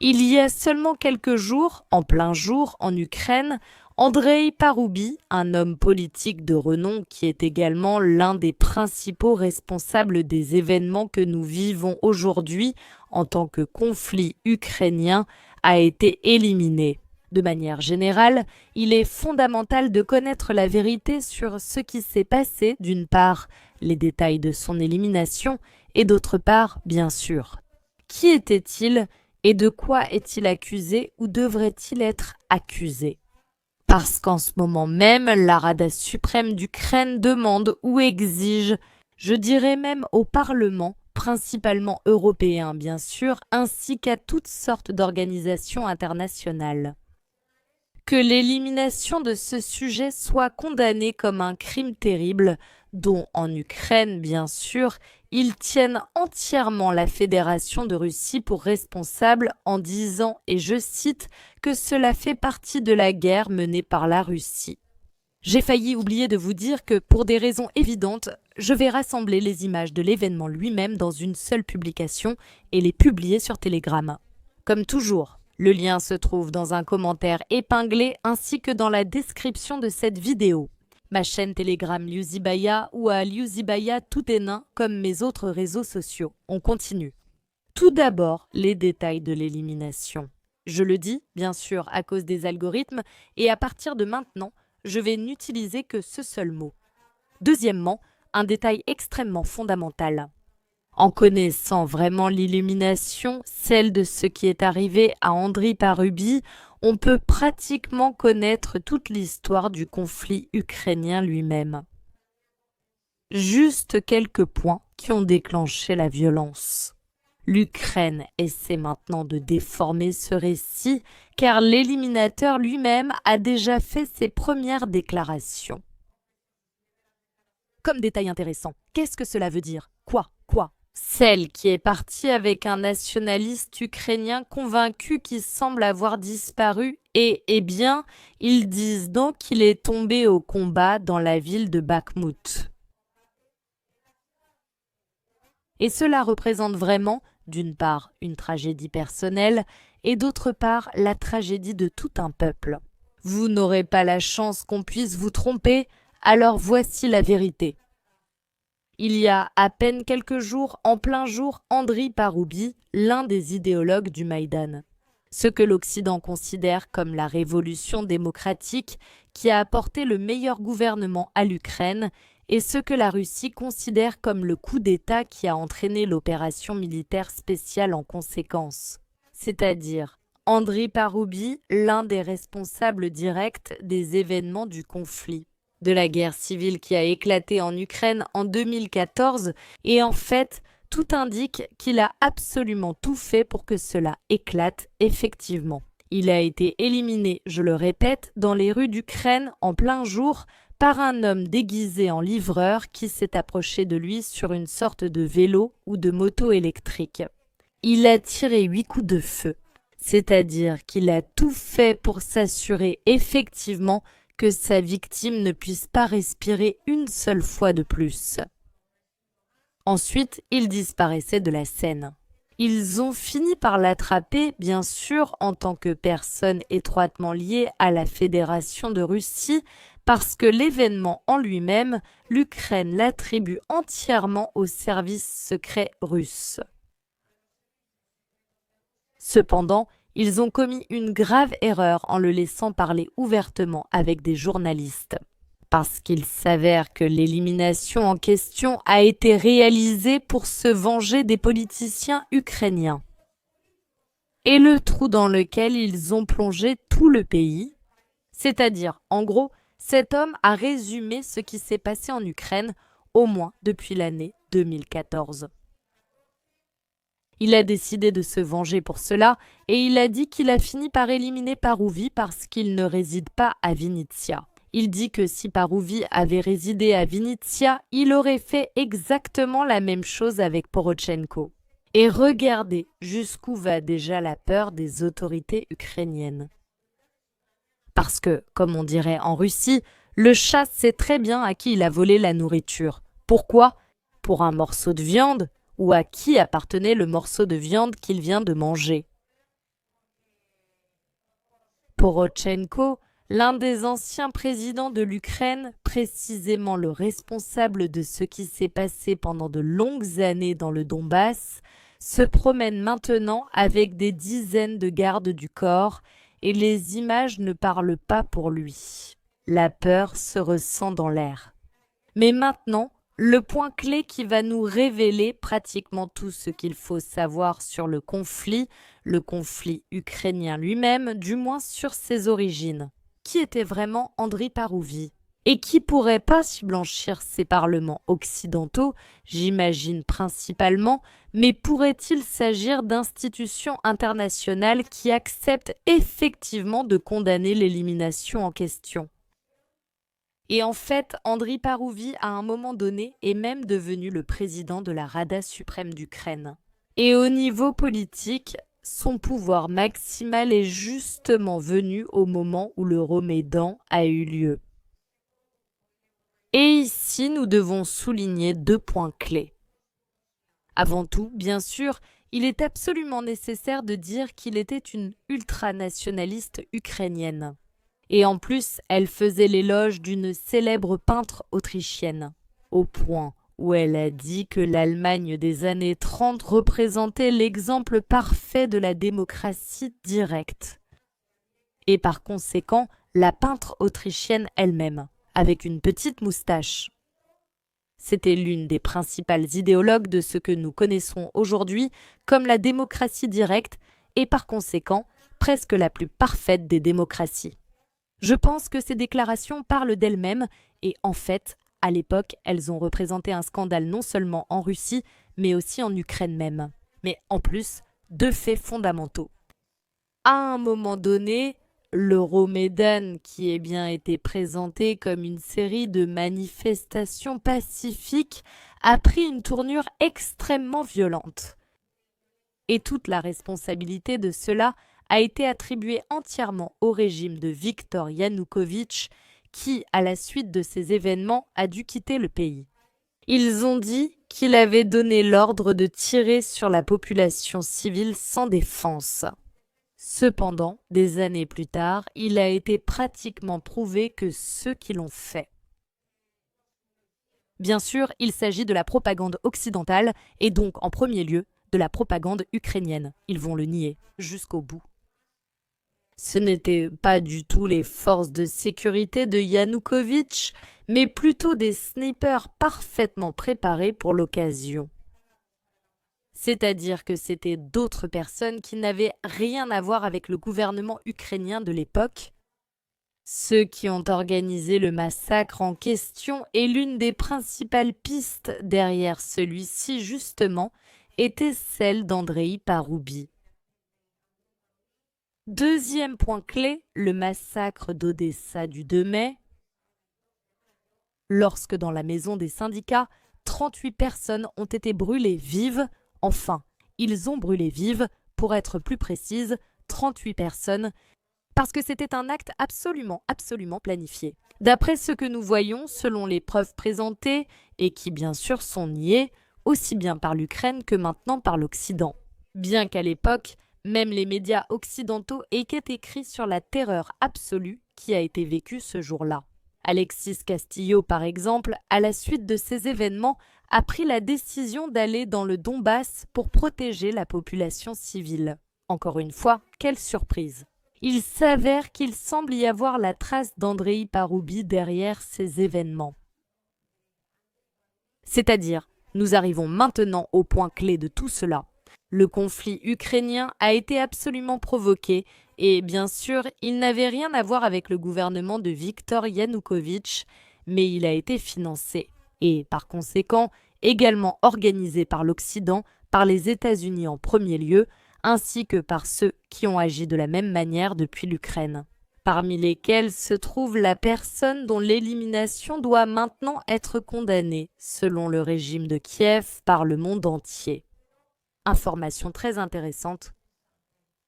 Il y a seulement quelques jours, en plein jour, en Ukraine, Andrei Paroubi, un homme politique de renom qui est également l'un des principaux responsables des événements que nous vivons aujourd'hui en tant que conflit ukrainien, a été éliminé. De manière générale, il est fondamental de connaître la vérité sur ce qui s'est passé, d'une part, les détails de son élimination, et d'autre part, bien sûr, qui était-il et de quoi est-il accusé ou devrait-il être accusé? Parce qu'en ce moment même, la Rada suprême d'Ukraine demande ou exige, je dirais même au Parlement, principalement européen bien sûr, ainsi qu'à toutes sortes d'organisations internationales, que l'élimination de ce sujet soit condamnée comme un crime terrible, dont en Ukraine, bien sûr, ils tiennent entièrement la Fédération de Russie pour responsable en disant, et je cite, que cela fait partie de la guerre menée par la Russie. J'ai failli oublier de vous dire que, pour des raisons évidentes, je vais rassembler les images de l'événement lui-même dans une seule publication et les publier sur Telegram. Comme toujours, le lien se trouve dans un commentaire épinglé ainsi que dans la description de cette vidéo. Ma chaîne Telegram Liuzibaya ou à Liuzibaya tout est nain comme mes autres réseaux sociaux. On continue. Tout d'abord, les détails de l'élimination. Je le dis, bien sûr, à cause des algorithmes et à partir de maintenant, je vais n'utiliser que ce seul mot. Deuxièmement, un détail extrêmement fondamental. En connaissant vraiment l'illumination, celle de ce qui est arrivé à Andrei Paroubi, on peut pratiquement connaître toute l'histoire du conflit ukrainien lui-même. Juste quelques points qui ont déclenché la violence. L'Ukraine essaie maintenant de déformer ce récit car l'éliminateur lui-même a déjà fait ses premières déclarations. Comme détail intéressant, qu'est-ce que cela veut dire? Quoi? Celle qui est partie avec un nationaliste ukrainien convaincu qui semble avoir disparu et, eh bien, ils disent donc qu'il est tombé au combat dans la ville de Bakhmout. Et cela représente vraiment, d'une part, une tragédie personnelle et d'autre part, la tragédie de tout un peuple. Vous n'aurez pas la chance qu'on puisse vous tromper, alors voici la vérité. Il y a à peine quelques jours, en plein jour, Andrei Paroubi, l'un des idéologues du Maïdan. Ce que l'Occident considère comme la révolution démocratique qui a apporté le meilleur gouvernement à l'Ukraine et ce que la Russie considère comme le coup d'État qui a entraîné l'opération militaire spéciale en conséquence. C'est-à-dire Andrei Paroubi, l'un des responsables directs des événements du conflit, de la guerre civile qui a éclaté en Ukraine en 2014 et en fait, tout indique qu'il a absolument tout fait pour que cela éclate effectivement. Il a été éliminé, je le répète, dans les rues d'Ukraine en plein jour par un homme déguisé en livreur qui s'est approché de lui sur une sorte de vélo ou de moto électrique. Il a tiré 8 coups de feu, c'est-à-dire qu'il a tout fait pour s'assurer effectivement que sa victime ne puisse pas respirer une seule fois de plus. Ensuite, il disparaissait de la scène. Ils ont fini par l'attraper, bien sûr, en tant que personne étroitement liée à la Fédération de Russie, parce que l'événement en lui-même, l'Ukraine l'attribue entièrement au service secret russe. Cependant, ils ont commis une grave erreur en le laissant parler ouvertement avec des journalistes. Parce qu'il s'avère que l'élimination en question a été réalisée pour se venger des politiciens ukrainiens. Et le trou dans lequel ils ont plongé tout le pays, c'est-à-dire, en gros, cet homme a résumé ce qui s'est passé en Ukraine, au moins depuis l'année 2014. Il a décidé de se venger pour cela et il a dit qu'il a fini par éliminer Paroubi parce qu'il ne réside pas à Vinnytsia. Il dit que si Paroubi avait résidé à Vinnytsia, il aurait fait exactement la même chose avec Porochenko. Et regardez jusqu'où va déjà la peur des autorités ukrainiennes. Parce que, comme on dirait en Russie, le chat sait très bien à qui il a volé la nourriture. Pourquoi? Pour un morceau de viande? Ou à qui appartenait le morceau de viande qu'il vient de manger? Porochenko, l'un des anciens présidents de l'Ukraine, précisément le responsable de ce qui s'est passé pendant de longues années dans le Donbass, se promène maintenant avec des dizaines de gardes du corps et les images ne parlent pas pour lui. La peur se ressent dans l'air. Mais maintenant, le point clé qui va nous révéler pratiquement tout ce qu'il faut savoir sur le conflit ukrainien lui-même, du moins sur ses origines. Qui était vraiment Andriy Parouvi? Et qui pourrait pas blanchir ces parlements occidentaux, j'imagine principalement, mais pourrait-il s'agir d'institutions internationales qui acceptent effectivement de condamner l'élimination en question? Et en fait, Andriy Parouvi, à un moment donné, est même devenu le président de la Rada suprême d'Ukraine. Et au niveau politique, son pouvoir maximal est justement venu au moment où l'Euromaidan a eu lieu. Et ici, nous devons souligner 2 points clés. Avant tout, bien sûr, il est absolument nécessaire de dire qu'il était une ultranationaliste ukrainienne. Et en plus, elle faisait l'éloge d'une célèbre peintre autrichienne, au point où elle a dit que l'Allemagne des années 30 représentait l'exemple parfait de la démocratie directe. Et par conséquent, la peintre autrichienne elle-même, avec une petite moustache. C'était l'une des principales idéologues de ce que nous connaissons aujourd'hui comme la démocratie directe et par conséquent, presque la plus parfaite des démocraties. Je pense que ces déclarations parlent d'elles-mêmes et en fait, à l'époque, elles ont représenté un scandale non seulement en Russie, mais aussi en Ukraine même. Mais en plus, 2 faits fondamentaux. À un moment donné, l'Euromaidan, qui a bien été présenté comme une série de manifestations pacifiques, a pris une tournure extrêmement violente. Et toute la responsabilité de cela a été attribuée entièrement au régime de Viktor Yanukovych, qui, à la suite de ces événements, a dû quitter le pays. Ils ont dit qu'il avait donné l'ordre de tirer sur la population civile sans défense. Cependant, des années plus tard, il a été pratiquement prouvé que ceux qui l'ont fait. Bien sûr, il s'agit de la propagande occidentale et donc, en premier lieu, de la propagande ukrainienne. Ils vont le nier jusqu'au bout. Ce n'étaient pas du tout les forces de sécurité de Yanukovych, mais plutôt des snipers parfaitement préparés pour l'occasion. C'est-à-dire que c'était d'autres personnes qui n'avaient rien à voir avec le gouvernement ukrainien de l'époque. Ceux qui ont organisé le massacre en question et l'une des principales pistes derrière celui-ci justement était celle d'Andriy Paroubi. Deuxième point clé, le massacre d'Odessa du 2 mai. Lorsque dans la maison des syndicats, 38 personnes ont été brûlées vives. Enfin, ils ont brûlé vives, pour être plus précise, 38 personnes, parce que c'était un acte absolument planifié. D'après ce que nous voyons, selon les preuves présentées, et qui bien sûr sont niées, aussi bien par l'Ukraine que maintenant par l'Occident. Bien qu'à l'époque, même les médias occidentaux aient écrit sur la terreur absolue qui a été vécue ce jour-là. Alexis Castillo, par exemple, à la suite de ces événements, a pris la décision d'aller dans le Donbass pour protéger la population civile. Encore une fois, quelle surprise! Il s'avère qu'il semble y avoir la trace d'Andriy Paroubi derrière ces événements. C'est-à-dire, nous arrivons maintenant au point clé de tout cela. Le conflit ukrainien a été absolument provoqué et bien sûr, il n'avait rien à voir avec le gouvernement de Viktor Yanukovych, mais il a été financé et par conséquent également organisé par l'Occident, par les États-Unis en premier lieu, ainsi que par ceux qui ont agi de la même manière depuis l'Ukraine, parmi lesquels se trouve la personne dont l'élimination doit maintenant être condamnée, selon le régime de Kiev, par le monde entier. Information très intéressante.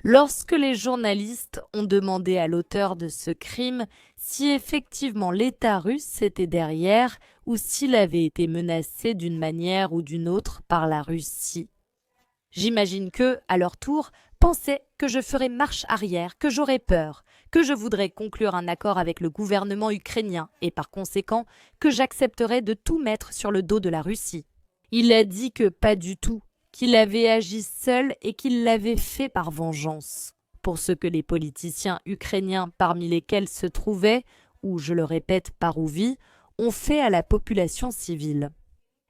Lorsque les journalistes ont demandé à l'auteur de ce crime si effectivement l'État russe était derrière ou s'il avait été menacé d'une manière ou d'une autre par la Russie. J'imagine que, à leur tour, pensait que je ferais marche arrière, que j'aurais peur, que je voudrais conclure un accord avec le gouvernement ukrainien et par conséquent que j'accepterais de tout mettre sur le dos de la Russie. Il a dit que pas du tout, qu'il avait agi seul et qu'il l'avait fait par vengeance. Pour ce que les politiciens ukrainiens parmi lesquels se trouvaient, ou je le répète Parouvi, ont fait à la population civile.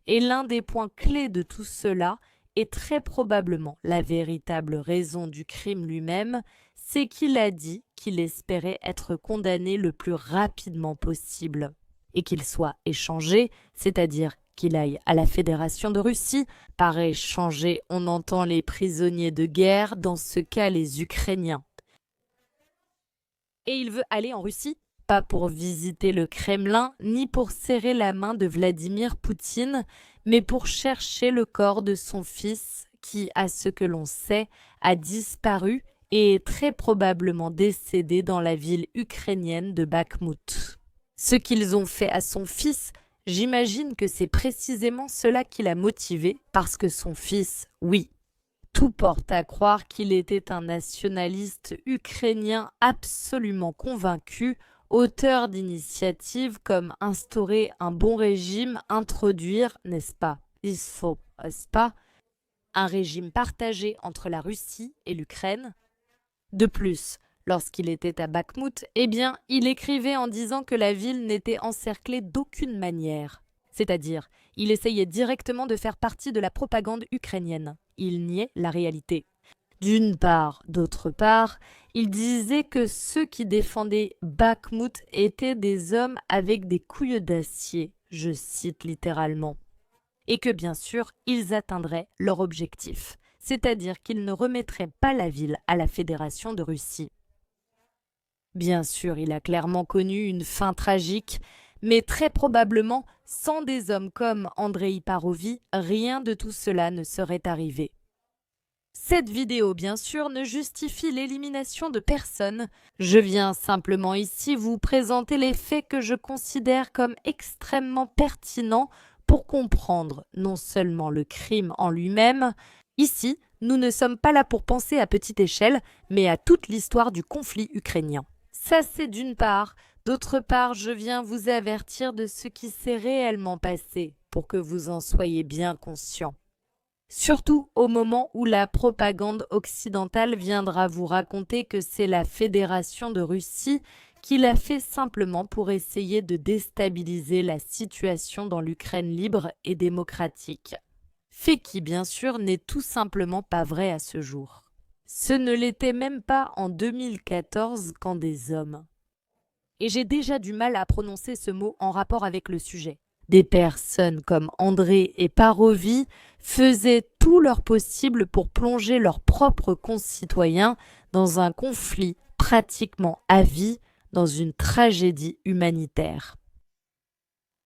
Et l'un des points clés de tout cela, et très probablement la véritable raison du crime lui-même, c'est qu'il a dit qu'il espérait être condamné le plus rapidement possible et qu'il soit échangé, c'est-à-dire qu'il aille à la Fédération de Russie. Par échanger, on entend les prisonniers de guerre, dans ce cas les Ukrainiens. Et il veut aller en Russie, pas pour visiter le Kremlin, ni pour serrer la main de Vladimir Poutine, mais pour chercher le corps de son fils qui, à ce que l'on sait, a disparu et est très probablement décédé dans la ville ukrainienne de Bakhmout. Ce qu'ils ont fait à son fils, j'imagine que c'est précisément cela qui l'a motivé, parce que son fils, oui, tout porte à croire qu'il était un nationaliste ukrainien absolument convaincu, auteur d'initiatives comme instaurer un bon régime, introduire, n'est-ce pas, un régime partagé entre la Russie et l'Ukraine. De plus, lorsqu'il était à Bakhmout, il écrivait en disant que la ville n'était encerclée d'aucune manière. C'est-à-dire, il essayait directement de faire partie de la propagande ukrainienne. Il niait la réalité. D'une part, d'autre part, il disait que ceux qui défendaient Bakhmout étaient des hommes avec des couilles d'acier, je cite littéralement, et que bien sûr, ils atteindraient leur objectif, c'est-à-dire qu'ils ne remettraient pas la ville à la Fédération de Russie. Bien sûr, il a clairement connu une fin tragique, mais très probablement, sans des hommes comme Andrei Parouvi, rien de tout cela ne serait arrivé. Cette vidéo, bien sûr, ne justifie l'élimination de personne. Je viens simplement ici vous présenter les faits que je considère comme extrêmement pertinents pour comprendre non seulement le crime en lui-même. Ici, nous ne sommes pas là pour penser à petite échelle, mais à toute l'histoire du conflit ukrainien. Ça, c'est d'une part. D'autre part, je viens vous avertir de ce qui s'est réellement passé, pour que vous en soyez bien conscients. Surtout au moment où la propagande occidentale viendra vous raconter que c'est la Fédération de Russie qui l'a fait simplement pour essayer de déstabiliser la situation dans l'Ukraine libre et démocratique. Fait qui, bien sûr, n'est tout simplement pas vrai à ce jour. Ce ne l'était même pas en 2014 quand des hommes. Et j'ai déjà du mal à prononcer ce mot en rapport avec le sujet. Des personnes comme Andrei et Parouvi faisaient tout leur possible pour plonger leurs propres concitoyens dans un conflit pratiquement à vie, dans une tragédie humanitaire.